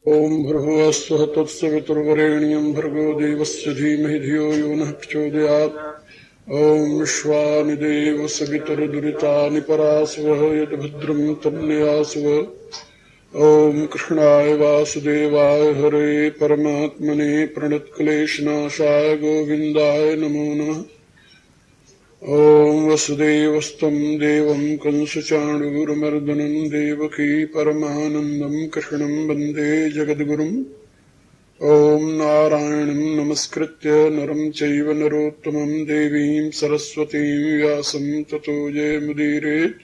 ओम भर्गोऽस्वः तत्सवितुर्वरेण्यं भर्गो देवस्य धीमहि धियो यो नः प्रचोदयात्। ओम श्वानिदेव सवितुर्दुरितानि परासवः यद्भद्रं तन्नयासव। ओम कृष्णाय वासुदेवाय हरे परमात्मने प्रणतक्लेशनाशाय गोविन्दाय नमो नमः। ओम वसुदेवस्तं देवं कंसचाणूरमर्दनं देवकी परमानन्दं कृष्णं वन्दे जगद्गुरुम्। ओम नारायणं नमस्कृत्य नरं चैव नरोत्तमं देवीं सरस्वतीं व्यासं ततो जयमुदीरयेत्।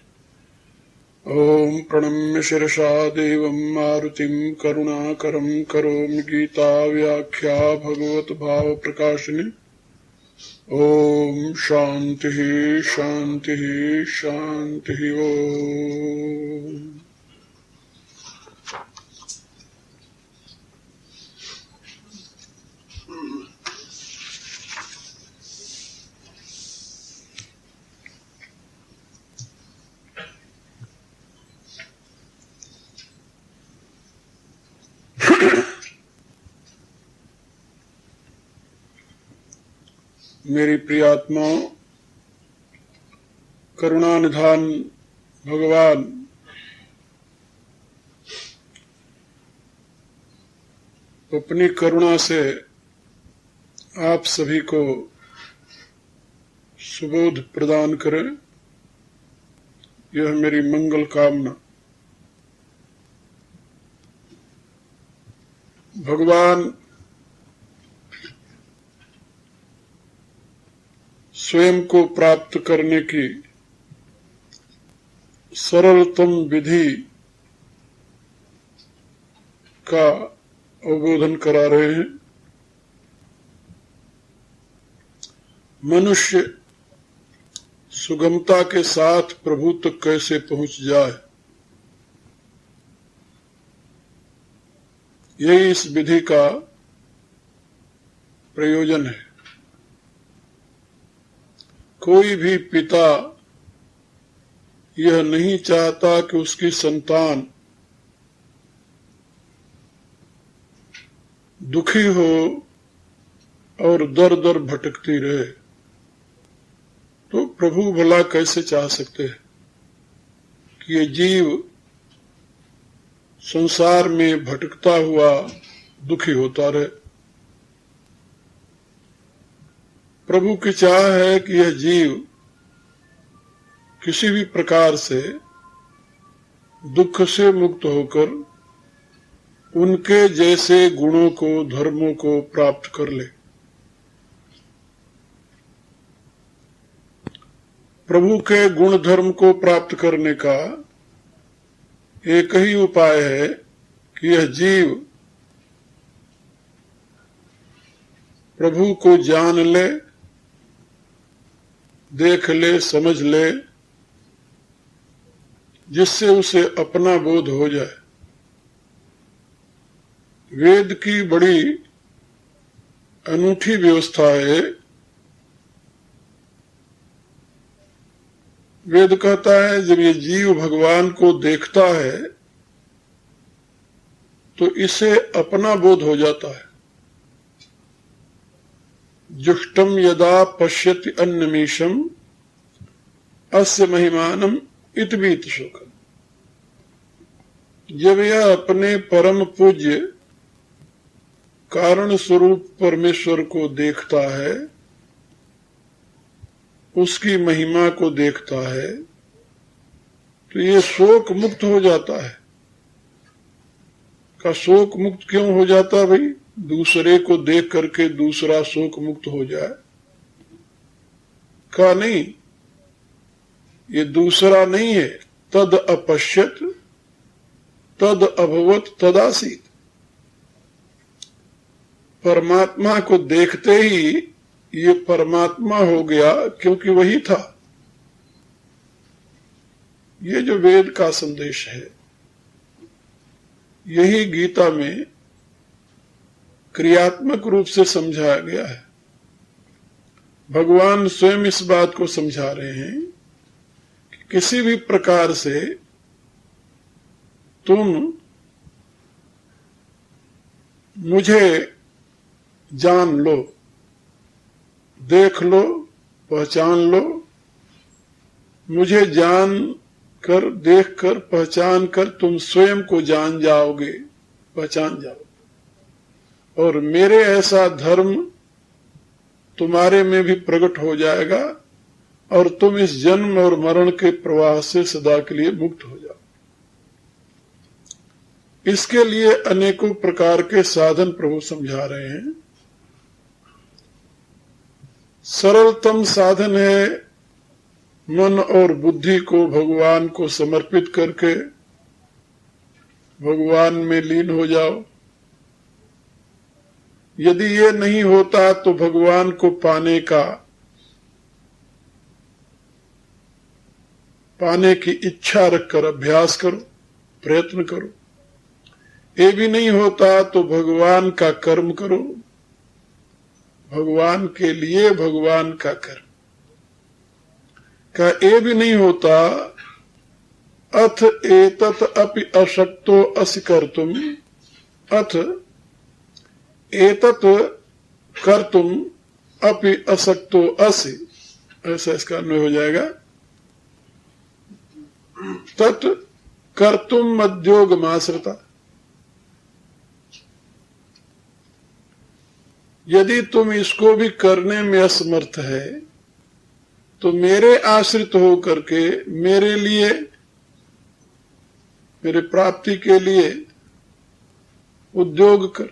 ओम प्रणम्य शिरसा देवं मारुतिं करुणाकरं करोमि गीताव्याख्या भगवत भाव प्रकाशिनी। ओम शांति शांति शांति। ओम मेरी प्रियात्माओं, करुणा निधान भगवान अपनी करुणा से आप सभी को सुबोध प्रदान करें, यह मेरी मंगल कामना। भगवान स्वयं को प्राप्त करने की सरलतम विधि का अवबोधन करा रहे हैं। मनुष्य सुगमता के साथ प्रभु तक कैसे पहुंच जाए, यही इस विधि का प्रयोजन है। कोई भी पिता यह नहीं चाहता कि उसकी संतान दुखी हो और दर दर भटकती रहे। तो प्रभु भला कैसे चाह सकते हैं कि ये जीव संसार में भटकता हुआ दुखी होता रहे। प्रभु की चाह है कि यह जीव किसी भी प्रकार से दुख से मुक्त होकर उनके जैसे गुणों को, धर्मों को प्राप्त कर ले। प्रभु के गुण धर्म को प्राप्त करने का एक ही उपाय है कि यह जीव प्रभु को जान ले, देख ले, समझ ले, जिससे उसे अपना बोध हो जाए। वेद की बड़ी अनूठी व्यवस्था है। वेद कहता है जब ये जीव भगवान को देखता है तो इसे अपना बोध हो जाता है। जुष्टम यदा पश्यति अन्नमीशम अस्य महिमानम इतवीत सुखम। जब यह अपने परम पूज्य कारण स्वरूप परमेश्वर को देखता है, उसकी महिमा को देखता है, तो ये शोक मुक्त हो जाता है। का शोक मुक्त क्यों हो जाता भाई? दूसरे को देख करके दूसरा शोक मुक्त हो जाए का नहीं, ये दूसरा नहीं है। तद अपश्यत तद अभवत तदासीत। परमात्मा को देखते ही ये परमात्मा हो गया, क्योंकि वही था। ये जो वेद का संदेश है, यही गीता में क्रियात्मक रूप से समझाया गया है। भगवान स्वयं इस बात को समझा रहे हैं कि किसी भी प्रकार से तुम मुझे जान लो, देख लो, पहचान लो। मुझे जान कर, देख कर, पहचान कर तुम स्वयं को जान जाओगे, पहचान जाओगे, और मेरे ऐसा धर्म तुम्हारे में भी प्रकट हो जाएगा और तुम इस जन्म और मरण के प्रवाह से सदा के लिए मुक्त हो जाओ। इसके लिए अनेकों प्रकार के साधन प्रभु समझा रहे हैं। सरलतम साधन है मन और बुद्धि को भगवान को समर्पित करके भगवान में लीन हो जाओ। यदि ये नहीं होता तो भगवान को पाने की इच्छा रखकर अभ्यास करो, प्रयत्न करो। ये भी नहीं होता तो भगवान का कर्म करो, भगवान के लिए भगवान का कर्म। का ये भी नहीं होता अथ एतत अपि अशक्तो असि कर्तुम, अथ एतत कर्तुम अपि असक्तो असि, ऐसा इसका अन्वय हो जाएगा। तत् कर्तुम मद्योगमाश्रिता, यदि तुम इसको भी करने में असमर्थ है तो मेरे आश्रित हो करके मेरे लिए, मेरे प्राप्ति के लिए उद्योग कर।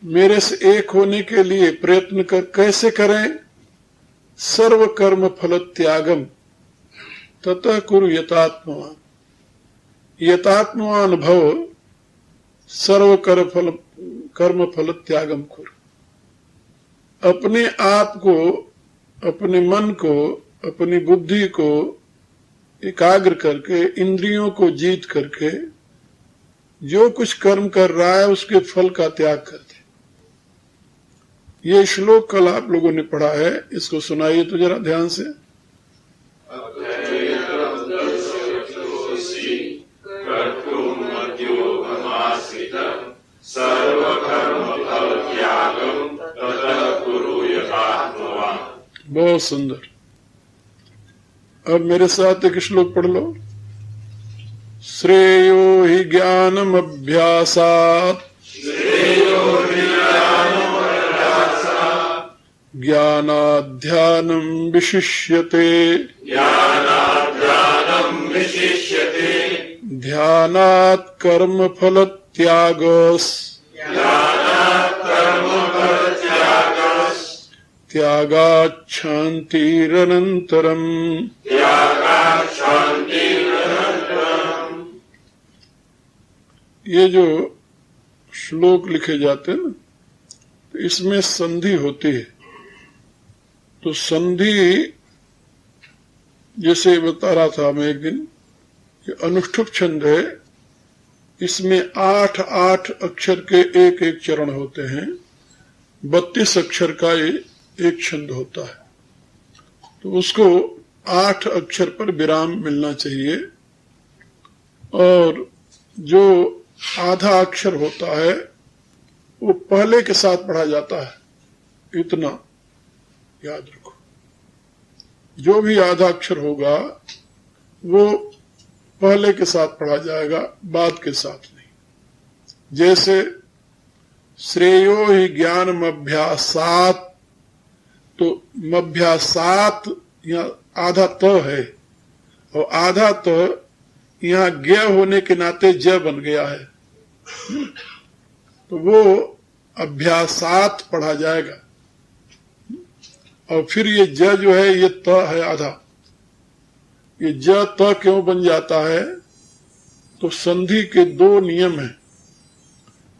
मेरे से एक होने के लिए प्रयत्न कर। कैसे करें? सर्व कर्म फल त्यागम ततः कुरु यतात्मवान, यतात्मवान भव सर्व कर्म फल त्यागम कुरु। अपने आप को, अपने मन को, अपनी बुद्धि को एकाग्र करके, इंद्रियों को जीत करके जो कुछ कर्म कर रहा है उसके फल का त्याग कर दे। ये श्लोक कल आप लोगों ने पढ़ा है, इसको सुनाइए तो जरा ध्यान से। बहुत सुंदर। अब मेरे साथ एक श्लोक पढ़ लो। श्रेयो हि ज्ञानम अभ्यासात्, ज्ञानाध्यानम विशिष्यते, ध्यानात् कर्म फल त्यागस्, त्यागात् शान्तिरनन्तरम्। ये जो श्लोक लिखे जाते हैं ना, तो इसमें संधि होती है। तो संधि जैसे बता रहा था मैं एक दिन, ये अनुष्ठुप छंद है। इसमें 8 अक्षर के एक एक चरण होते हैं। 32 अक्षर का ये एक छंद होता है। तो उसको 8 अक्षर पर विराम मिलना चाहिए, और जो आधा अक्षर होता है वो पहले के साथ पढ़ा जाता है। इतना याद रखो, जो भी आधा अक्षर होगा वो पहले के साथ पढ़ा जाएगा, बाद के साथ नहीं। जैसे श्रेयो ही ज्ञान मभ्यासात्, तो मभ्यासात् यहाँ आधा त है, और आधा त यहाँ ज्ञ होने के नाते ज बन गया है, तो वो अभ्यासात् पढ़ा जाएगा। और फिर ये ज जो है ये त है आधा। ये ज त क्यों बन जाता है? तो संधि के 2 नियम हैं,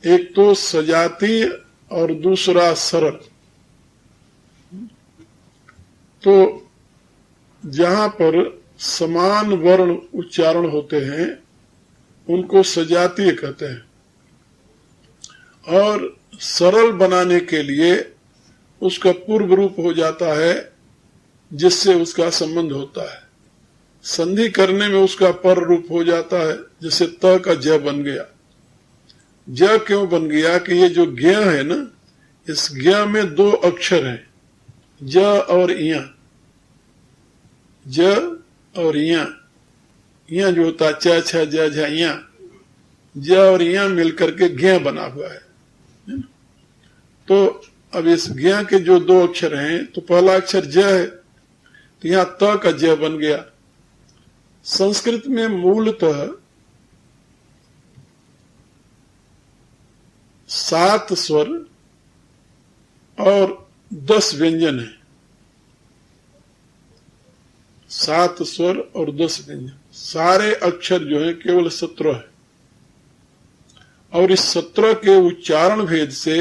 एक तो सजाती और दूसरा सरल। तो जहां पर समान वर्ण उच्चारण होते हैं उनको सजातीय कहते हैं, और सरल बनाने के लिए उसका पूर्व रूप हो जाता है जिससे उसका संबंध होता है। संधि करने में उसका पर रूप हो जाता है। जैसे त का ज बन गया। ज क्यों बन गया कि ये जो ज्ञ है ना, इस ज्ञ में दो अक्षर हैं, ज और इया। ज और इया, इया जो होता है च छ ज झ इया, ज और इया मिलकर के ज्ञ बना हुआ है ना? तो अब इस ज्ञ के जो दो अक्षर हैं, तो पहला अक्षर ज है, तो यहां त का ज बन गया। संस्कृत में मूलतः 7 स्वर और 10 व्यंजन है। 7 स्वर और 10 व्यंजन, सारे अक्षर जो है केवल 17 है। और इस 17 के उच्चारण भेद से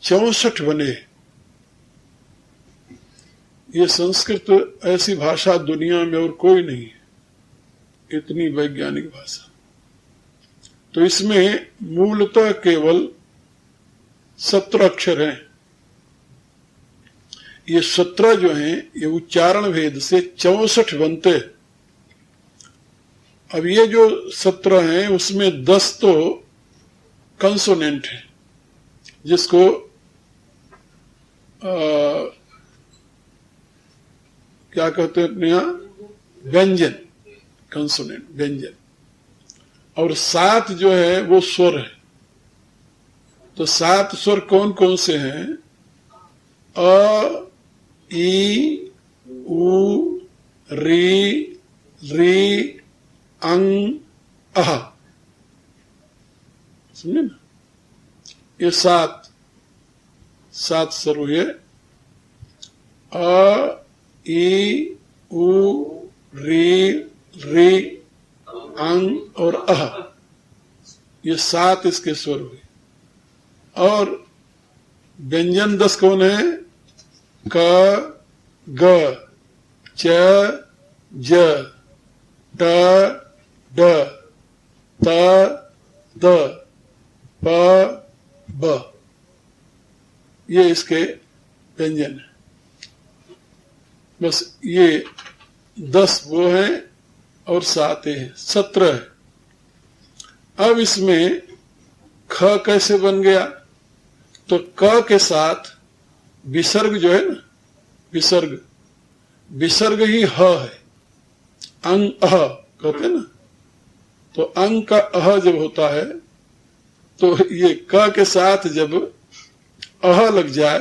64 बने। ये संस्कृत ऐसी भाषा दुनिया में और कोई नहीं है, इतनी वैज्ञानिक भाषा। तो इसमें मूलतः केवल 17 अक्षर हैं। ये 17 जो हैं, ये उच्चारण भेद से 64 बनते हैं। अब ये जो 17 हैं, उसमें 10 तो कंसोनेंट है, जिसको क्या कहते हैं अपने यहां, व्यंजन, कंसोनेंट व्यंजन। और 7 जो है वो स्वर है। तो 7 स्वर कौन कौन से हैं? अ, ई, उ, री, री, अंग, अह। समझे ना? ये 7 स्वर हुए। अ, ई, उ, री, री, अंग और अह, ये 7 इसके स्वर हुए। और व्यंजन 10 कौन है? क, ग, च, ज, ट, ड, त, द, प, ब। ये इसके व्यंजन है। बस ये 10 वो हैं और 7 है, 17 है। अब इसमें ख कैसे बन गया? तो क के साथ विसर्ग जो है ना, विसर्ग ही ह है। अंग अह कहते ना, तो अंग का अह जब होता है, तो ये क के साथ जब अह लग जाए,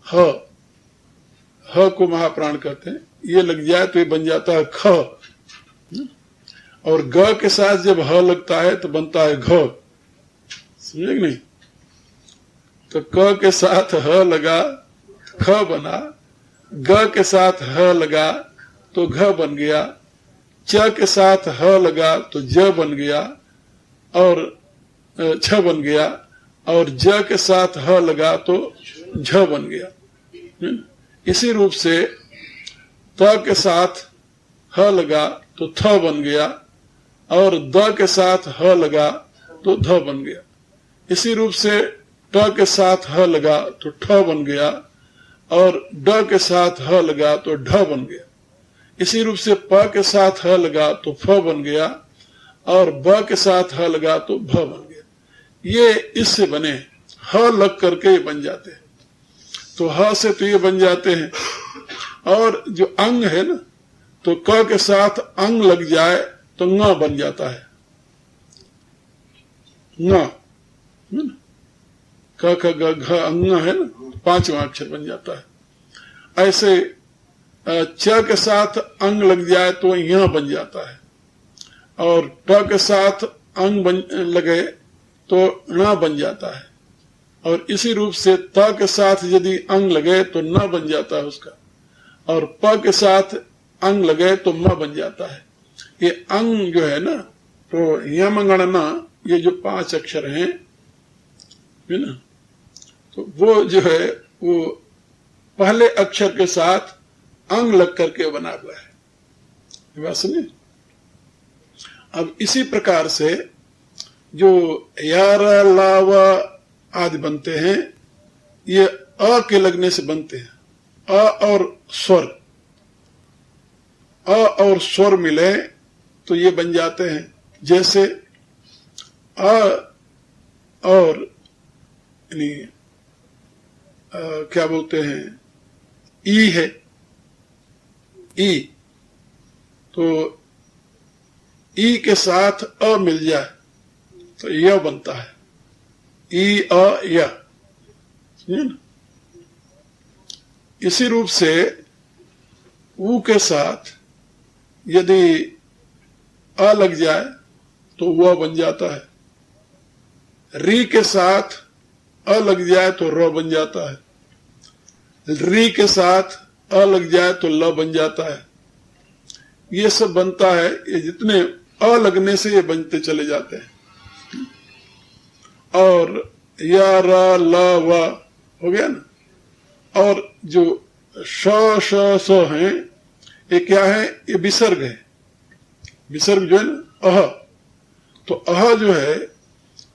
ह को महाप्राण कहते हैं, ये लग जाए तो ये बन जाता है ख। और ग के साथ जब ह लगता है तो बनता है घ। समझे कि नहीं? तो क के साथ ह लगा, ख बना। ग के साथ ह लगा तो घ बन गया। च के साथ ह लगा तो ज बन गया और छ बन गया। और ज के साथ ह लगा तो झ बन गया। इसी रूप से त के साथ ह लगा तो थ बन गया और द के साथ ह लगा तो ध बन गया। इसी रूप से ट के साथ ह लगा तो ठ बन गया और ड के साथ ह लगा तो ढ बन गया। इसी रूप से प के साथ ह लगा तो फ बन गया और ब के साथ ह लगा तो भ बन गया। ये इससे बने, ह लग करके ये बन जाते हैं। तो ह से तो ये बन जाते हैं। और जो अंग है ना, तो क के साथ अंग लग जाए तो ङ बन जाता है। ङ, क ख ग घ अंग है ना, 5वां अक्षर बन जाता है। ऐसे च के साथ अंग लग जाए तो य बन जाता है। और ट के साथ अंग लगे तो ण बन जाता है। और इसी रूप से त के साथ यदि अंग लगे तो न बन जाता है उसका। और प के साथ अंग लगे तो म बन जाता है। ये अंग जो है ना, तो यम गणना, ये जो 5 अक्षर हैं, है ना, तो वो जो है वो पहले अक्षर के साथ अंग लग करके बना हुआ है। ये बात सुनिए। अब इसी प्रकार से जो यार, लाव आदि बनते हैं, ये अ के लगने से बनते हैं। अ और स्वर, अ और स्वर मिले तो ये बन जाते हैं। जैसे अ और यानी क्या बोलते हैं, ई है, ई, तो ई के साथ अ मिल जाए तो य बनता है, ई अ य। समझे ना? इसी रूप से ऊ के साथ यदि अ लग जाए तो वह बन जाता है, री के साथ अ लग जाए तो र बन जाता है, री के साथ अ लग जाए तो ल बन जाता है। ये सब बनता है, ये जितने अ लगने से ये बनते चले जाते हैं। और या र ल व हो गया ना। और जो श श स हैं, ये क्या है, ये विसर्ग है। विसर्ग जो है ना, अह, तो अह जो है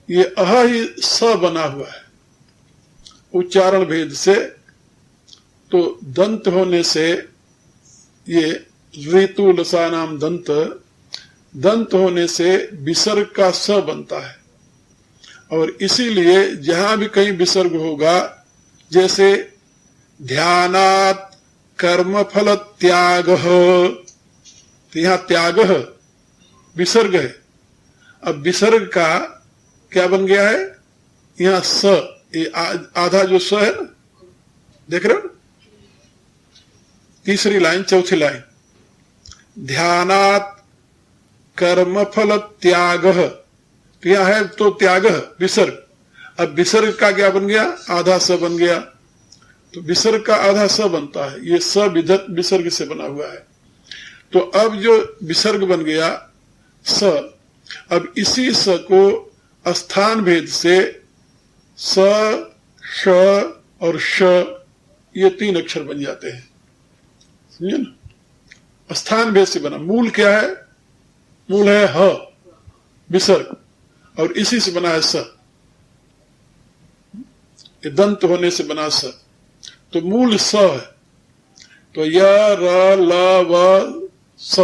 ये अह ही स बना हुआ है उच्चारण भेद से। तो दंत होने से ये ऋतु लसा नाम दंत, दंत होने से विसर्ग का स बनता है। और इसीलिए जहां भी कहीं विसर्ग होगा, जैसे ध्यानात् कर्म फल त्याग, तो यहां त्याग विसर्ग है। अब विसर्ग का क्या बन गया है, यहां स, ये आधा जो स है ना, देख रहे हो, तीसरी लाइन चौथी लाइन, ध्यानात् कर्म फल त्याग, तो यहां है तो त्याग विसर्ग। अब विसर्ग का क्या बन गया, आधा स बन गया। तो विसर्ग का आधा स बनता है, ये स विधत विसर्ग से बना हुआ है। तो अब जो विसर्ग बन गया स, अब इसी स को स्थान भेद से स, श और श, ये तीन अक्षर बन जाते हैं। समझे ना? स्थान भेद से बना। मूल क्या है, मूल है ह विसर्ग, और इसी से बना है स, ये दंत होने से बना स। तो मूल स है, तो य र ल व स,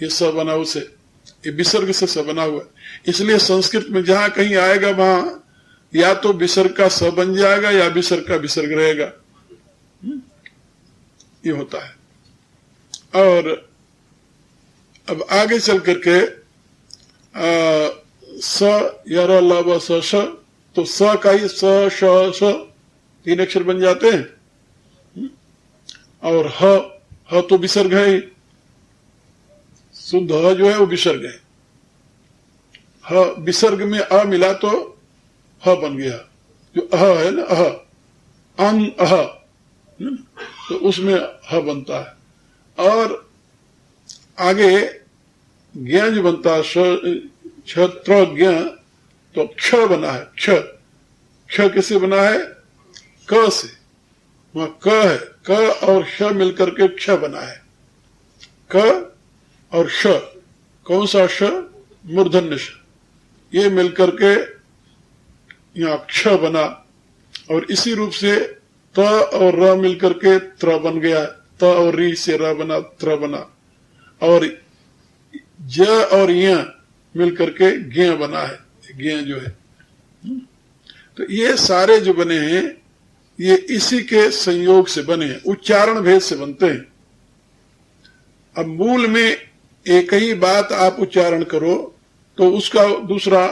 ये स बना उसे, ये विसर्ग से स बना हुआ है। इसलिए संस्कृत में जहां कहीं आएगा वहां या तो विसर्ग का स बन जाएगा या विसर्ग का विसर्ग रहेगा, ये होता है। और अब आगे चल करके स या र ल व स श, तो स का ही स श स तीन अक्षर बन जाते हैं। और ह तो विसर्ग है ही, शुद्ध ह जो है वो विसर्ग है। ह विसर्ग में अ मिला तो ह बन गया, जो अह है ना, अह, अं अह, तो उसमें ह बनता है। और आगे ज्ञ जो बनता है, क्षत्र ज्ञ, तो क्ष बना है, क्ष, क्ष किससे बना है, क से, वहां क है, क और श मिलकर के क्ष बना है। क और श, कौन सा श, मूर्धन्य श, ये मिलकर के यहां क्ष बना। और इसी रूप से त और र मिलकर के त्र बन गया, त और री से र बना, त्र बना। और ज और य मिलकर के ज्ञ बना है, ज्ञ जो है। तो ये सारे जो बने हैं ये इसी के संयोग से बने हैं, उच्चारण भेद से बनते हैं। अब मूल में एक ही बात आप उच्चारण करो तो उसका दूसरा,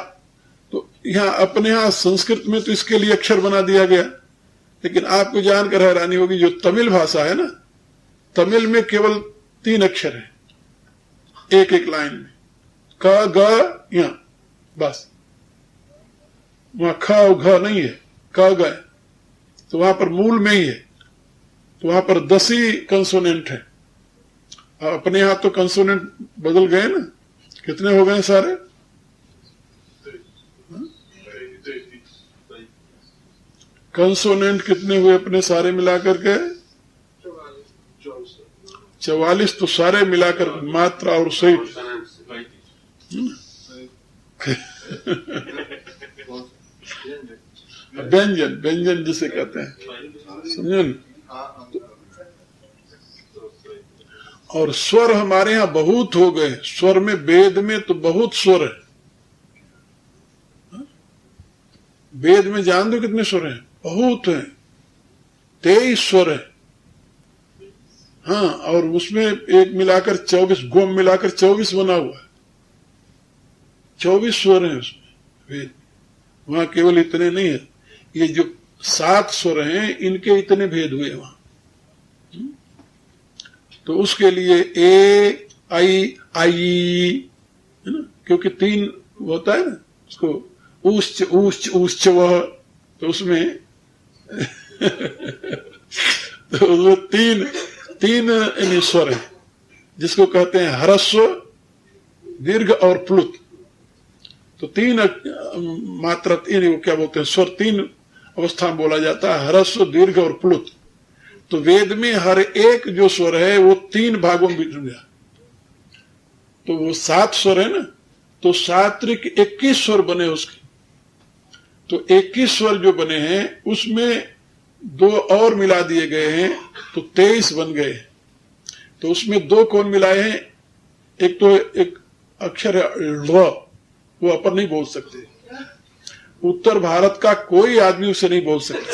तो यहां अपने यहां संस्कृत में तो इसके लिए अक्षर बना दिया गया, लेकिन आपको जानकर हैरानी होगी, जो तमिल भाषा है ना, तमिल में केवल तीन अक्षर है एक एक लाइन में, क ग य, बस। वहां ख और घ नहीं है, क ग, तो वहां पर मूल में ही है, तो वहां पर 10 ही कंसोनेंट है। अपने यहां तो कंसोनेंट बदल गए ना, कितने हो गए सारे, कंसोनेंट कितने हुए अपने सारे मिलाकर के, 44, तो सारे मिलाकर मात्रा और सही व्यंजन, व्यंजन जिसे कहते हैं, समझे ना? और स्वर हमारे यहां बहुत हो गए। स्वर में, वेद में तो बहुत स्वर है। वेद में जान दो कितने स्वर हैं? बहुत हैं, 23 स्वर है। हाँ, और उसमें एक मिलाकर 24, गोम मिलाकर 24 बना हुआ है। 24 स्वर हैं उसमें वेद। वहां केवल इतने नहीं है, ये जो 7 स्वर हैं इनके इतने भेद हुए वहां। तो उसके लिए ए आई आई है ना, क्योंकि 3 होता है ना उसको, ऊश्च ऊश्च ऊश्च वह, तो उसमें तो उसमें तीन स्वर है जिसको कहते हैं ह्रस्व, दीर्घ और प्लुत। तो 3 मात्रा, 3 क्या बोलते हैं, स्वर 3 अवस्था में बोला जाता है, ह्रस्व, दीर्घ और प्लुत। तो वेद में हर एक जो स्वर है वो 3 भागों में बिखर गया। तो वो 7 स्वर है ना, तो 7 त्रिक 21 स्वर बने उसके। तो 21 स्वर जो बने हैं उसमें 2 और मिला दिए गए हैं, तो 23 बन गए। तो उसमें 2 कौन मिलाए हैं? एक तो एक अक्षर है ल, वो अपन नहीं बोल सकते। उत्तर भारत का कोई आदमी उसे नहीं बोल सकता।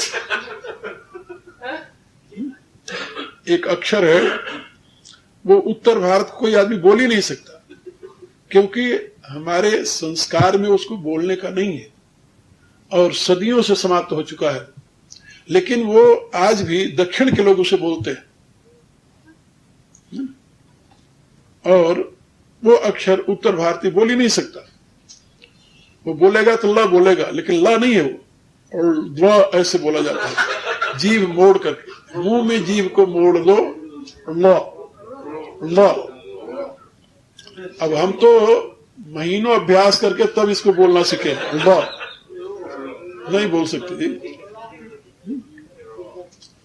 एक अक्षर है, वो उत्तर भारत कोई आदमी बोल ही नहीं सकता, क्योंकि हमारे संस्कार में उसको बोलने का नहीं है और सदियों से समाप्त हो चुका है। लेकिन वो आज भी दक्षिण के लोग उसे बोलते हैं, और वो अक्षर उत्तर भारतीय बोल ही नहीं सकता। वो बोलेगा तो ला बोलेगा, लेकिन ला नहीं है वो, और ला ऐसे बोला जाता है, जीभ मोड़ करके। मुंह में जीभ को मोड़ दो, ला ला। अब हम तो महीनों अभ्यास करके तब इसको बोलना सीखे, ला नहीं बोल सकते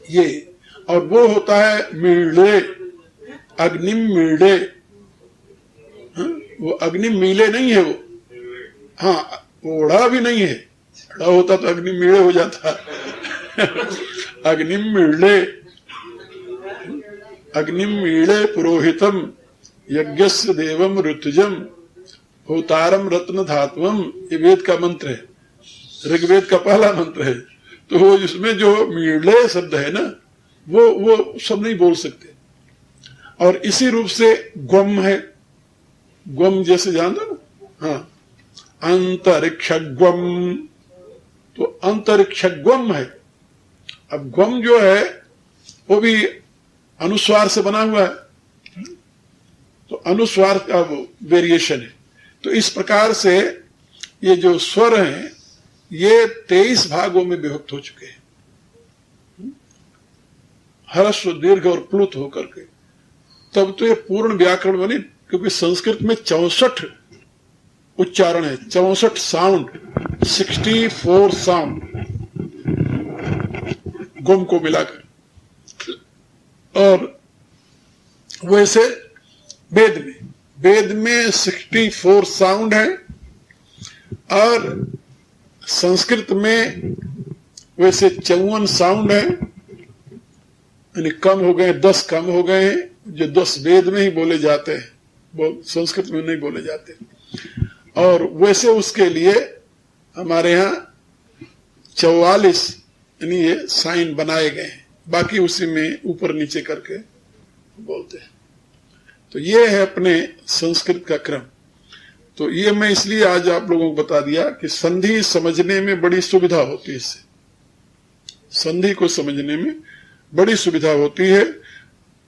ये। और वो होता है मीले, अग्निम मीले। वो अग्निम मीले नहीं है वो। हाँ, ओढ़ा भी नहीं है, ओढ़ा होता तो अग्नि मीले हो जाता। अग्निम मीले, अग्निम मीले पुरोहितम यज्ञस्य देवम ऋतुजम होतारम रत्न धात्वम। ये वेद का मंत्र है, ऋग्वेद का पहला मंत्र है। तो वो इसमें जो मीले शब्द है ना, वो सब नहीं बोल सकते। और इसी रूप से ग्वम है, ग्वम जैसे जान दो ना। हाँ, अंतरिक्षग्वम, तो अंतरिक्षग्वम है। अब ग्वम जो है वो भी अनुस्वार से बना हुआ है, तो अनुस्वार का वो वेरिएशन है। तो इस प्रकार से ये जो स्वर हैं ये 23 भागों में विभक्त हो चुके हैं, ह्रस्व, दीर्घ और प्लुत होकर के। तब तो ये पूर्ण व्याकरण बने, क्योंकि संस्कृत में 64 उच्चारण है, 64 साउंड, 64 साउंड गुम को मिलाकर। और वैसे वेद में 64 साउंड है, और संस्कृत में वैसे 54 साउंड है, यानी कम हो गए, 10 कम हो गए हैं, जो 10 वेद में ही बोले जाते हैं, वो संस्कृत में नहीं बोले जाते। और वैसे उसके लिए हमारे यहाँ 44 यानी ये साइन बनाए गए हैं, बाकी उसी में ऊपर नीचे करके बोलते हैं। तो ये है अपने संस्कृत का क्रम। तो ये मैं इसलिए आज आप लोगों को बता दिया कि संधि समझने में बड़ी सुविधा होती है। इससे संधि को समझने में बड़ी सुविधा होती है।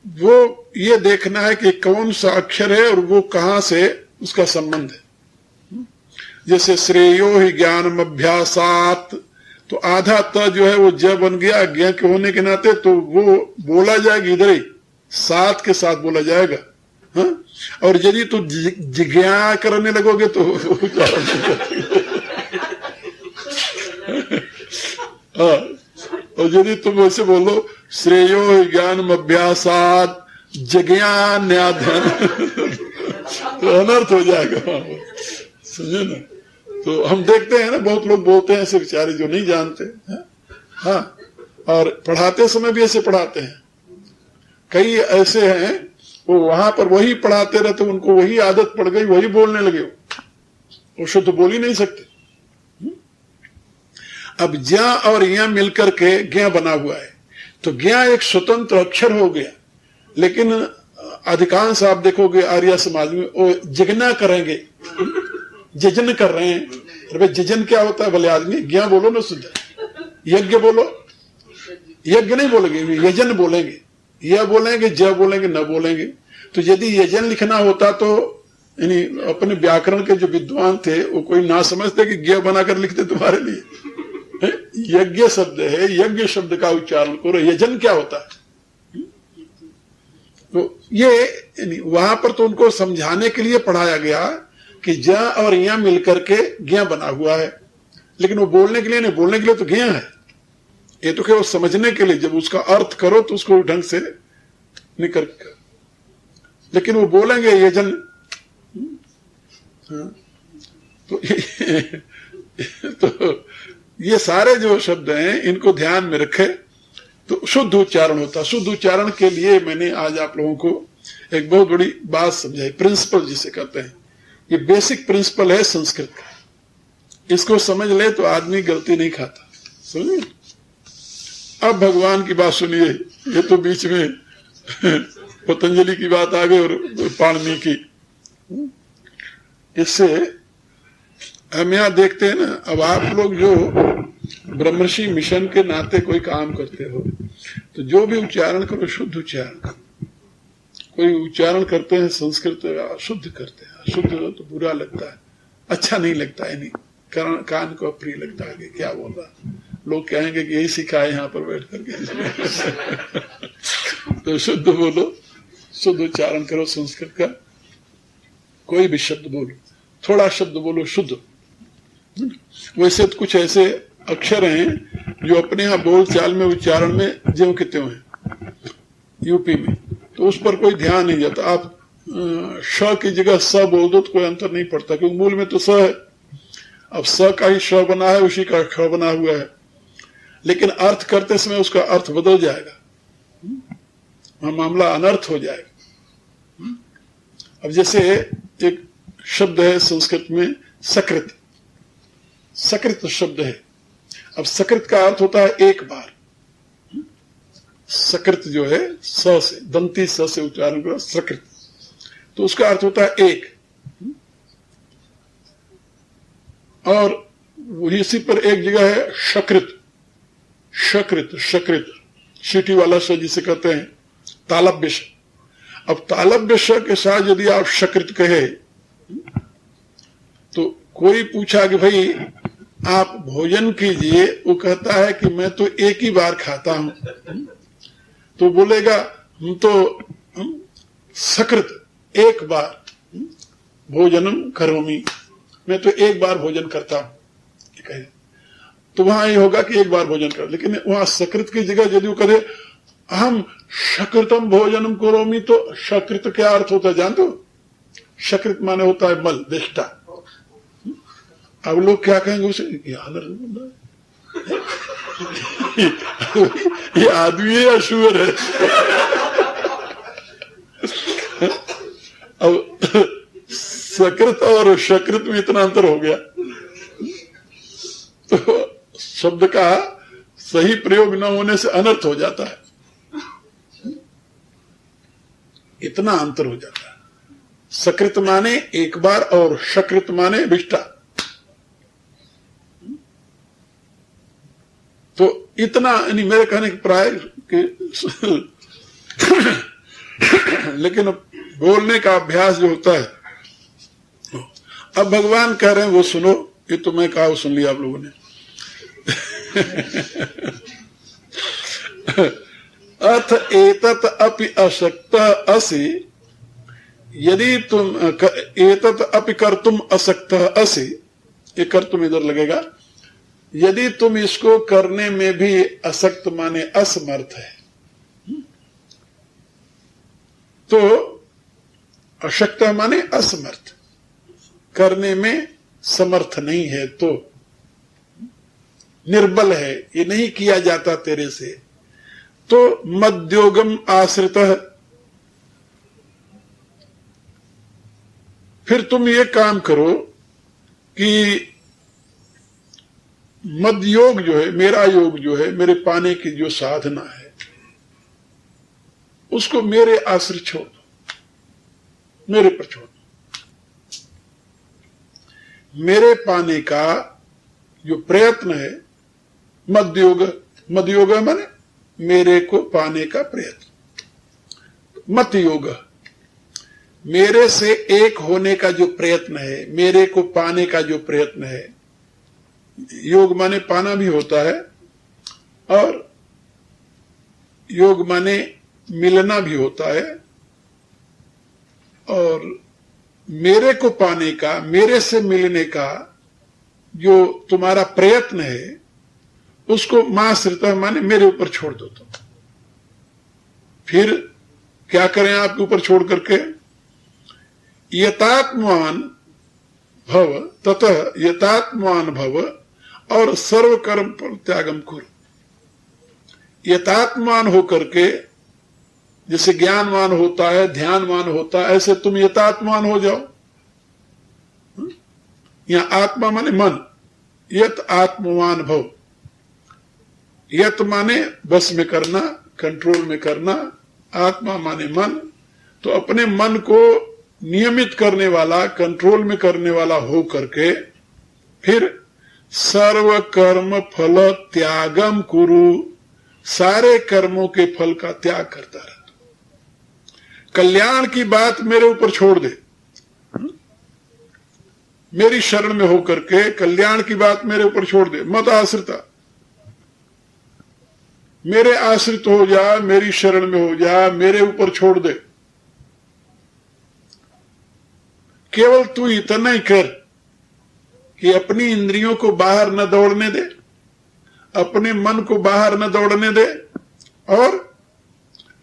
वो ये देखना है कि कौन सा अक्षर है और वो कहां से उसका संबंध है। जैसे श्रेयो ही ज्ञानम अभ्यासात, तो आधा त जो है वो ज बन गया ज्ञ के होने के नाते, तो वो बोला जाएगा इधर ही, साथ के साथ बोला जाएगा। हाँ? और यदि तो जिज्ञा करने लगोगे तो हाँ, और यदि तुम वैसे बोलो श्रेयो ज्ञानम अभ्यासात जिज्ञान्याध्यान तो अनर्थ हो जाएगा। समझे ना? तो हम देखते हैं ना, बहुत लोग बोलते हैं ऐसे बेचारे जो नहीं जानते हैं। हाँ, और पढ़ाते समय भी ऐसे पढ़ाते हैं। कई ऐसे हैं वो वहां पर वही पढ़ाते रहते, उनको वही आदत पड़ गई, वही बोलने लगे, वो शुद्ध बोल ही नहीं सकते। अब ज्ञा और या मिलकर के ज्ञा बना हुआ है, तो ज्ञा एक स्वतंत्र अक्षर हो गया। लेकिन अधिकांश आप देखोगे आर्य समाज में वो जगना करेंगे, जजन कर रहे हैं। अरे जजन क्या होता है भले आदमी? ज्ञा बोलो ना शुद्ध, यज्ञ बोलो, यज्ञ नहीं बोलेंगे, यजन बोलेंगे, यह बोलेंगे, ज बोलेंगे, न बोलेंगे। तो यदि यजन लिखना होता तो यानी अपने व्याकरण के जो विद्वान थे वो कोई ना समझते कि ज्ञ बनाकर लिखते तुम्हारे लिए। यज्ञ शब्द है, यज्ञ शब्द का उच्चारण करो। यजन क्या होता है? तो ये वहां पर तो उनको समझाने के लिए पढ़ाया गया कि ज और या मिलकर के ज्ञ बना हुआ है, लेकिन वो बोलने के लिए नहीं, बोलने के लिए तो ज्ञ है। ये तो केवल समझने के लिए, जब उसका अर्थ करो तो उसको ढंग से निकल कर, लेकिन वो बोलेंगे यजन। तो ये सारे जो शब्द हैं इनको ध्यान में रखे तो शुद्ध उच्चारण होता है। शुद्ध उच्चारण के लिए मैंने आज आप लोगों को एक बहुत बड़ी बात समझाई, प्रिंसिपल जिसे कहते हैं। ये बेसिक प्रिंसिपल है संस्कृत का, इसको समझ ले तो आदमी गलती नहीं खाता। समझिए। अब भगवान की बात सुनिए। ये तो बीच में पतंजलि की बात आ गई और पाणिनि की। इससे हम यहां देखते हैं ना, अब आप लोग जो ब्रह्मर्षि मिशन के नाते कोई काम करते हो तो जो भी उच्चारण करो शुद्ध उच्चारण करो। कोई उच्चारण करते हैं संस्कृत अशुद्ध करते हैं, अशुद्ध तो बुरा लगता है, अच्छा नहीं लगता है, नहीं कान को अप्रिय लगता है कि क्या बोल रहा। लोग कहेंगे कि यही सिखाए यहाँ पर बैठ करके। तो शुद्ध बोलो, शुद्ध उच्चारण करो संस्कृत का। कोई भी शब्द बोलो, थोड़ा शब्द बोलो शुद्ध। वैसे तो कुछ ऐसे अक्षर हैं जो अपने यहाँ बोल चाल में उच्चारण में ज्यों के त्यों हैं यूपी में, तो उस पर कोई ध्यान नहीं जाता। आप श की जगह स बोल दो तो कोई अंतर नहीं पड़ता, क्योंकि मूल में तो स है। अब स का ही श बना है, उसी का ख बना हुआ है, लेकिन अर्थ करते समय उसका अर्थ बदल जाएगा, मामला अनर्थ हो जाएगा। अब जैसे एक शब्द है संस्कृत में सकृत, सकृत शब्द है। अब सकृत का अर्थ होता है एक बार। सकृत जो है स से, दंती स से उच्चारण करो सकृत, तो उसका अर्थ होता है एक। और इसी पर एक जगह है शकृत, शकृत, शकृत, सीटी वाला श जिसे कहते हैं तालव्य श। अब तालव्य श के साथ यदि आप शकृत कहे तो कोई पूछा कि भाई आप भोजन कीजिए, वो कहता है कि मैं तो एक ही बार खाता हूं, तो बोलेगा हम तो सकृत एक बार भोजनम करोमि, मैं तो एक बार भोजन करता हूं। तो वहां ये होगा कि एक बार भोजन कर, लेकिन वहां सकृत की जगह यदि वो कहे हम शकृतम भोजनम करोमि, तो शकृत क्या अर्थ होता है जानते हो? शकृत माने होता है मल, विष्ठा। अब लोग क्या कहेंगे उसे, ये आदमी है या शुअर है? अब सकृत और शकृत में इतना अंतर हो गया, तो शब्द का सही प्रयोग न होने से अनर्थ हो जाता है, इतना अंतर हो जाता है। सकृत माने एक बार और शकृत माने विष्ठा। तो इतना मेरे कहने की प्राय लेकिन बोलने का अभ्यास जो होता है, अब भगवान कह रहे हैं वो सुनो। ये तो मैं कहा सुन लिया आप लोगों ने। अथ एतत अपि अशक्त असि, यदि तुम एतत अपि कर्तुम अशक्त असि, ये कर्तुम इधर लगेगा। यदि तुम इसको करने में भी असक्त माने असमर्थ है, तो अशक्त माने असमर्थ, करने में समर्थ नहीं है, तो निर्बल है, ये नहीं किया जाता तेरे से, तो मद्योगम आश्रित, फिर तुम ये काम करो कि मद योग जो है, मेरा योग जो है, मेरे पाने की जो साधना है, उसको मेरे आश्रित छोड़ दो, मेरे पर छोड़ दो। मेरे पाने का जो प्रयत्न है, मद योग माने मेरे को पाने का प्रयत्न, मत योग मेरे से एक होने का जो प्रयत्न है, मेरे को पाने का जो प्रयत्न है। योग माने पाना भी होता है और योग माने मिलना भी होता है। और मेरे को पाने का, मेरे से मिलने का जो तुम्हारा प्रयत्न है, उसको माश्रिता माने मेरे ऊपर छोड़ दो तुम। फिर क्या करें आपके ऊपर छोड़ करके? यतात्मान भव ततः यतात्मान भव और सर्व कर्म पर त्यागम कुरु। यतात्मान होकर के, जैसे ज्ञानवान होता है, ध्यानवान होता है, ऐसे तुम यतात्मान हो जाओ। यहां आत्मा माने मन, यत आत्मवान भव। यत माने बस में करना, कंट्रोल में करना, आत्मा माने मन। तो अपने मन को नियमित करने वाला, कंट्रोल में करने वाला हो करके फिर सर्व कर्म फल त्यागम कुरु, सारे कर्मों के फल का त्याग करता रहता। कल्याण की बात मेरे ऊपर छोड़ दे, मेरी शरण में होकर के कल्याण की बात मेरे ऊपर छोड़ दे, मत आश्रिता। मेरे आश्रित हो जा, मेरी शरण में हो जा, मेरे ऊपर छोड़ दे। केवल तू इतना ही कर कि अपनी इंद्रियों को बाहर न दौड़ने दे, अपने मन को बाहर न दौड़ने दे, और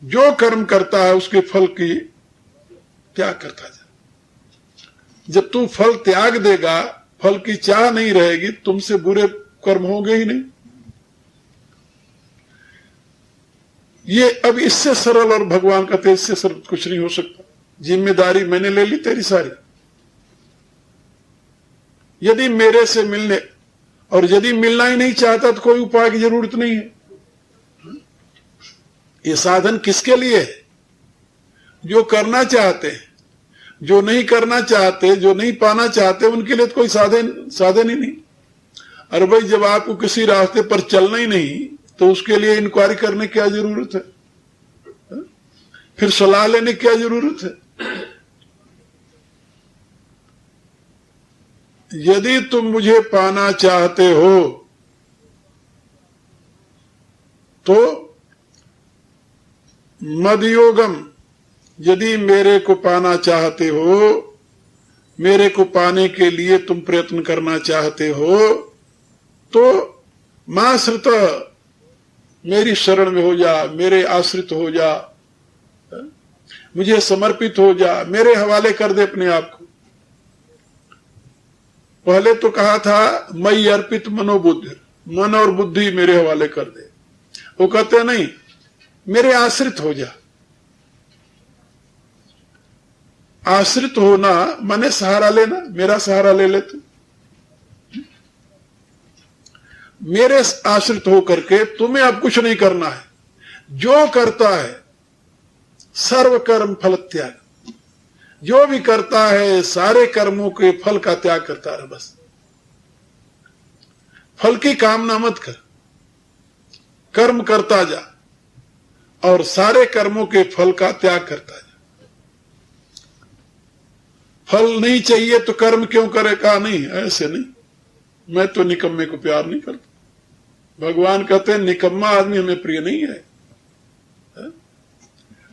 जो कर्म करता है उसके फल की त्याग करता जा। जब तू फल त्याग देगा, फल की चाह नहीं रहेगी, तुमसे बुरे कर्म होंगे ही नहीं। ये अब इससे सरल, और भगवान कहते इससे सरल कुछ नहीं हो सकता। जिम्मेदारी मैंने ले ली तेरी सारी। यदि मेरे से मिलने, और यदि मिलना ही नहीं चाहता तो कोई उपाय की जरूरत नहीं है। ये साधन किसके लिए है? जो करना चाहते हैं। जो नहीं करना चाहते, जो नहीं पाना चाहते, उनके लिए तो कोई साधन ही नहीं। अरे भाई, जब आपको किसी रास्ते पर चलना ही नहीं तो उसके लिए इंक्वायरी करने की क्या जरूरत है? फिर सलाह लेने की क्या जरूरत है? यदि तुम मुझे पाना चाहते हो तो मदयोगम, यदि मेरे को पाना चाहते हो, मेरे को पाने के लिए तुम प्रयत्न करना चाहते हो, तो माश्रित, मेरी शरण में हो जा, मेरे आश्रित हो जा, मुझे समर्पित हो जा, मेरे हवाले कर दे अपने आप को। पहले तो कहा था मई अर्पित मनोबुद्धि, मन और बुद्धि मेरे हवाले कर दे। वो कहते नहीं, मेरे आश्रित हो जा। आश्रित होना माने सहारा लेना, मेरा सहारा ले लेते। मेरे आश्रित होकर के तुम्हें अब कुछ नहीं करना है। जो करता है सर्व कर्म फल त्याग, जो भी करता है सारे कर्मों के फल का त्याग करता रहे। बस फल की कामना मत कर, कर्म करता जा और सारे कर्मों के फल का त्याग करता जा। फल नहीं चाहिए तो कर्म क्यों करे? कहा नहीं, ऐसे नहीं। मैं तो निकम्मे को प्यार नहीं करता। भगवान कहते हैं निकम्मा आदमी हमें प्रिय नहीं है।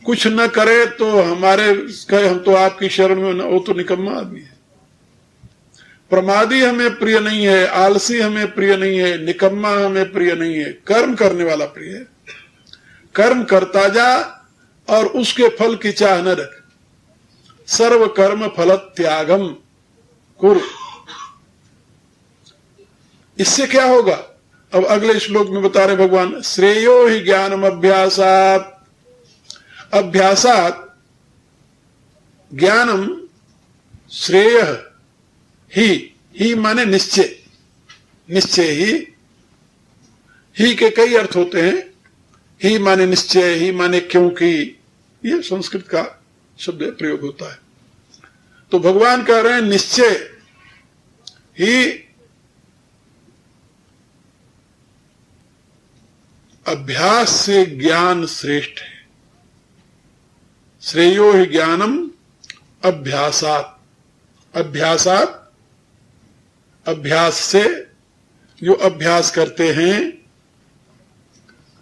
कुछ न करे तो हमारे कहे हम तो आपकी शरण में, वो तो निकम्मा आदमी है। प्रमादी हमें प्रिय नहीं है, आलसी हमें प्रिय नहीं है, निकम्मा हमें प्रिय नहीं है। कर्म करने वाला प्रिय है। कर्म करता जा और उसके फल की चाह न रख। सर्व कर्म फल त्यागम कुरु। इससे क्या होगा? अब अगले श्लोक में बता रहे भगवान, श्रेयो ही ज्ञानम अभ्यासात, अभ्यासात ज्ञानम श्रेय ही माने निश्चय, निश्चय ही के कई अर्थ होते हैं। ही माने निश्चय, ही माने क्योंकि, ये संस्कृत का शब्द प्रयोग होता है। तो भगवान कह रहे हैं निश्चय ही अभ्यास से ज्ञान श्रेष्ठ है। श्रेयो ही ज्ञानम अभ्यासात, अभ्यासात अभ्यास से, जो अभ्यास करते हैं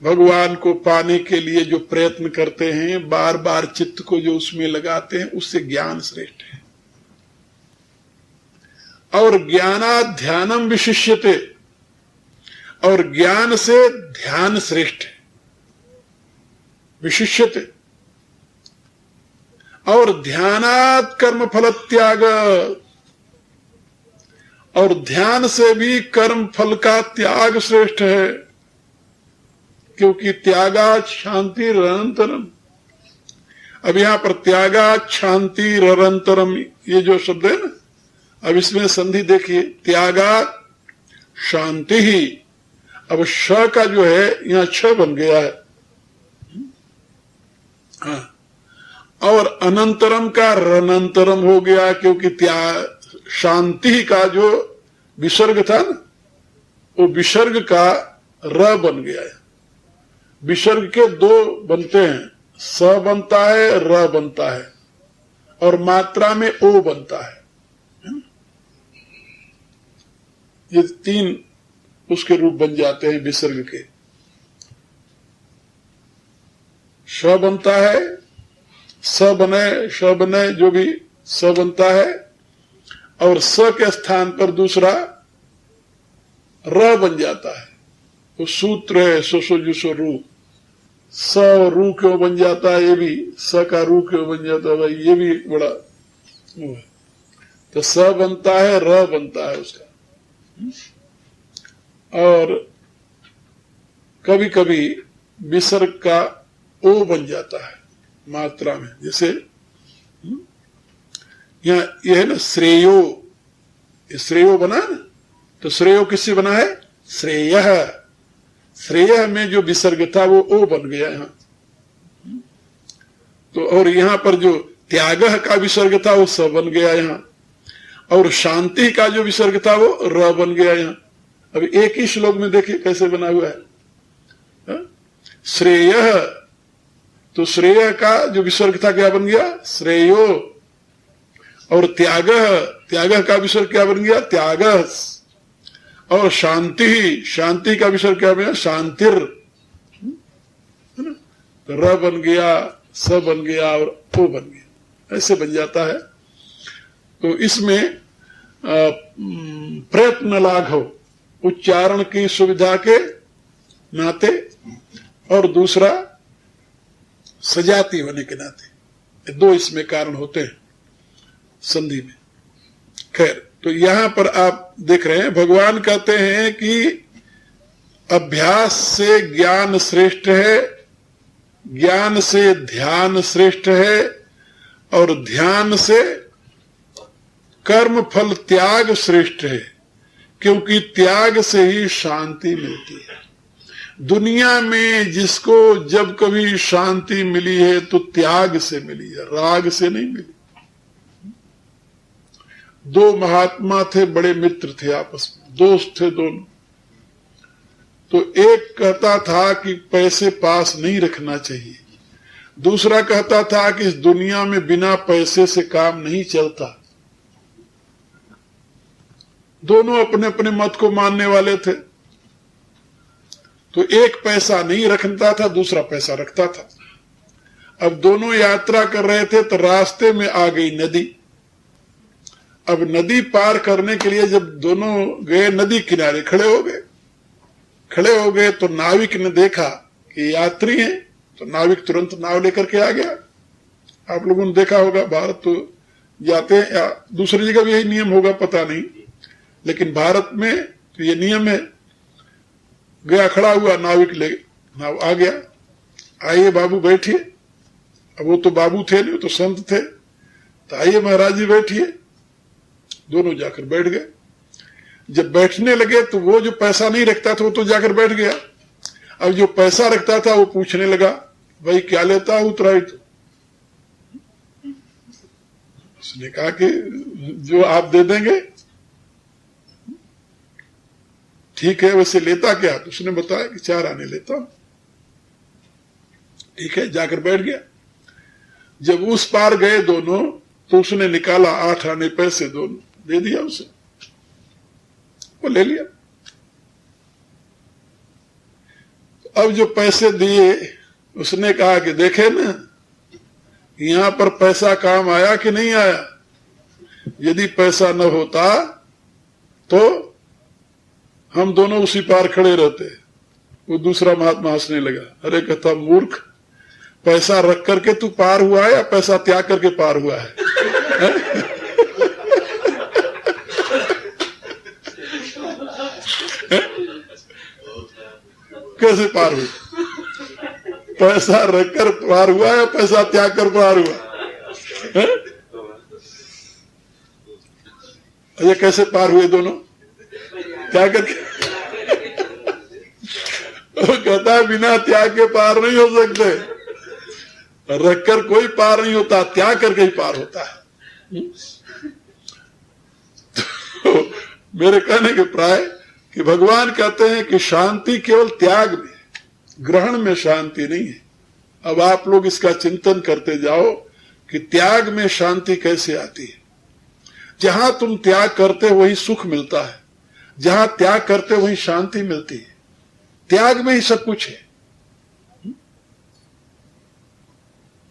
भगवान को पाने के लिए, जो प्रयत्न करते हैं, बार बार चित्त को जो उसमें लगाते हैं, उससे ज्ञान श्रेष्ठ है। और ज्ञानात् ध्यानम विशिष्यते, और ज्ञान से ध्यान श्रेष्ठ है, विशिष्यते। और ध्यानात् कर्म फल त्याग, और ध्यान से भी कर्म फल का त्याग श्रेष्ठ है, क्योंकि त्यागात् शांति रनंतरम। अब यहां पर त्यागात् शांति रनंतरम, ये जो शब्द है ना, अब इसमें संधि देखिए, त्यागात् शांति ही, अब श का जो है यहां छ बन गया है, हाँ। और अनंतरम का रनंतरम हो गया, क्योंकि शांति का जो विसर्ग था ना, वो विसर्ग का र बन गया है। विसर्ग के दो बनते हैं, स बनता है, र बनता है, और मात्रा में ओ बनता है। ये तीन उसके रूप बन जाते हैं विसर्ग के। श बनता है, स बने, श बने, जो भी स बनता है, और स के स्थान पर दूसरा र बन जाता है। वो सूत्र है सो जुसो रू। स रू क्यों बन जाता है, ये भी स का रू क्यों बन जाता है भाई, ये भी एक बड़ा वो है। तो स बनता है, र बनता है उसका। और कभी कभी विसर्ग का ओ बन जाता है मात्रा में, जैसे यहां यह है ना श्रेयो, ये श्रेयो बना ना, तो श्रेयो किससे बना है, श्रेय। श्रेय में जो विसर्ग था वो ओ बन गया यहां। तो और यहां पर जो त्याग का विसर्ग था वो स बन गया यहां, और शांति का जो विसर्ग था वो र बन गया यहां। अब एक ही श्लोक में देखिए कैसे बना हुआ है, श्रेय, तो श्रेय का जो विसर्ग था क्या बन गया, श्रेयो। और त्याग, त्याग का विसर्ग क्या बन गया, त्याग। और शांति, शांति का विसर्ग क्या बन गया, शांतिर। तो र बन गया, स बन गया, और ओ बन गया, ऐसे बन जाता है। तो इसमें प्रयत्न लाघव, उच्चारण की सुविधा के नाते, और दूसरा सजाती होने के नाते, दो इसमें कारण होते हैं संधि में। खैर, तो यहां पर आप देख रहे हैं भगवान कहते हैं कि अभ्यास से ज्ञान श्रेष्ठ है, ज्ञान से ध्यान श्रेष्ठ है, और ध्यान से कर्म फल त्याग श्रेष्ठ है, क्योंकि त्याग से ही शांति मिलती है। दुनिया में जिसको जब कभी शांति मिली है तो त्याग से मिली है, राग से नहीं मिली। दो महात्मा थे, बड़े मित्र थे, आपस में दोस्त थे दोनों। तो एक कहता था कि पैसे पास नहीं रखना चाहिए, दूसरा कहता था कि इस दुनिया में बिना पैसे से काम नहीं चलता। दोनों अपने अपने मत को मानने वाले थे। तो एक पैसा नहीं रखता था, दूसरा पैसा रखता था। अब दोनों यात्रा कर रहे थे तो रास्ते में आ गई नदी। अब नदी पार करने के लिए जब दोनों गए, नदी किनारे खड़े हो गए तो नाविक ने देखा कि यात्री हैं, तो नाविक तुरंत नाव लेकर के आ गया। आप लोगों ने देखा होगा, भारत तो जाते हैं, या दूसरी जगह भी यही नियम होगा पता नहीं, लेकिन भारत में तो ये नियम है। गया, खड़ा हुआ, नाविक ले नाव आ गया, आइए बाबू बैठिए। अब वो तो बाबू थे नहीं, वो तो संत थे। तो आइए महाराज जी बैठिए। दोनों जाकर बैठ गए। जब बैठने लगे तो वो जो पैसा नहीं रखता था वो तो जाकर बैठ गया। अब जो पैसा रखता था वो पूछने लगा, भाई क्या लेता है उतराई? तो उसने कहा कि जो आप दे देंगे। ठीक है, वैसे लेता क्या? तो उसने बताया कि 4 आने लेता हूं। ठीक है, जाकर बैठ गया। जब उस पार गए दोनों तो उसने निकाला 8 आने पैसे, दोनों दे दिया उसे, वो ले लिया। अब जो पैसे दिए उसने कहा कि देखे ना, यहां पर पैसा काम आया कि नहीं आया? यदि पैसा न होता तो हम दोनों उसी पार खड़े रहते। वो दूसरा महात्मा हंसने लगा, अरे कहता मूर्ख, पैसा रख करके तू पार हुआ है या पैसा त्याग करके पार हुआ है? कैसे पार हुआ? पैसा रखकर पार हुआ या पैसा त्याग कर पार हुआ? ये कैसे पार हुए दोनों? त्याग करके? वो कहता है बिना त्याग के पार नहीं हो सकते। रखकर कोई पार नहीं होता, त्याग करके ही पार होता है। तो मेरे कहने के प्राय कि भगवान कहते हैं कि शांति केवल त्याग में, ग्रहण में शांति नहीं है। अब आप लोग इसका चिंतन करते जाओ कि त्याग में शांति कैसे आती है। जहां तुम त्याग करते हो वही सुख मिलता है, जहां त्याग करते हो वही शांति मिलती है। त्याग में ही सब कुछ है।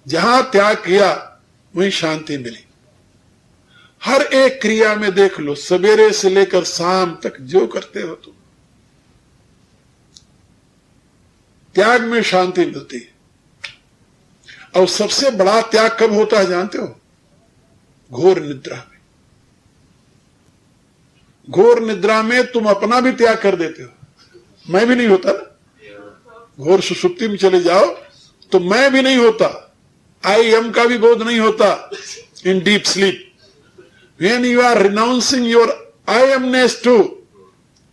जहां त्याग किया वही शांति मिली। हर एक क्रिया में देख लो, सवेरे से लेकर शाम तक जो करते हो तुम, त्याग में शांति मिलती है। और सबसे बड़ा त्याग कब होता है जानते हो? घोर निद्रा में। घोर निद्रा में तुम अपना भी त्याग कर देते हो। मैं भी नहीं होता ना। घोर सुसुप्ति में चले जाओ तो मैं भी नहीं होता, आई एम का भी बोध नहीं होता। इन deep sleep when you are renouncing your I amness too,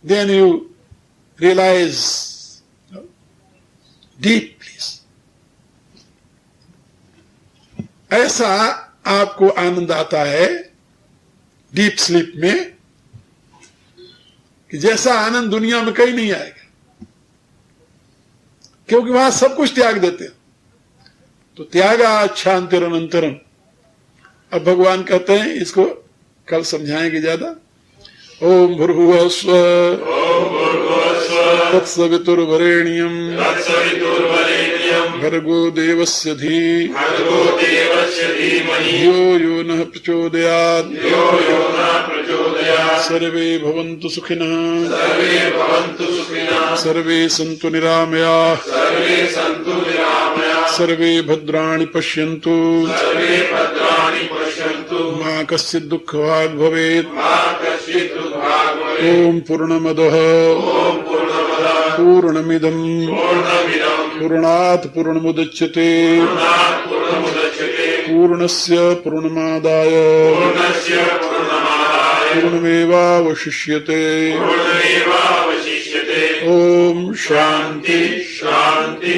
then you realize deeply. ऐसा आपको आनंद आता है डीप स्लीप में कि जैसा आनंद दुनिया में कहीं नहीं आएगा, क्योंकि वहां सब कुछ त्याग देते हैं। तो त्यागा शांतिरनंतरम। अब भगवान कहते हैं, इसको कल समझाएंगे ज्यादा। ओम भूर्भुवः स्वः तत्सवितुर्वरेण्यं भर्गो देवस्य धीमहि धियो यो नः प्रचोदयात्। सर्वे भवन्तु सुखिनः, सर्वे सन्तु निरामयाः, सर्वे भद्राणि पश्यन्तु, मा कश्चित् दुःखभाग् भवेत्। ओम पूर्णमदः पूर्णमिदं पूर्णात् पूर्णमुदच्यते पूर्णस्य पूर्णमादाय पूर्णमेवावशिष्यते। ओम शांति शांति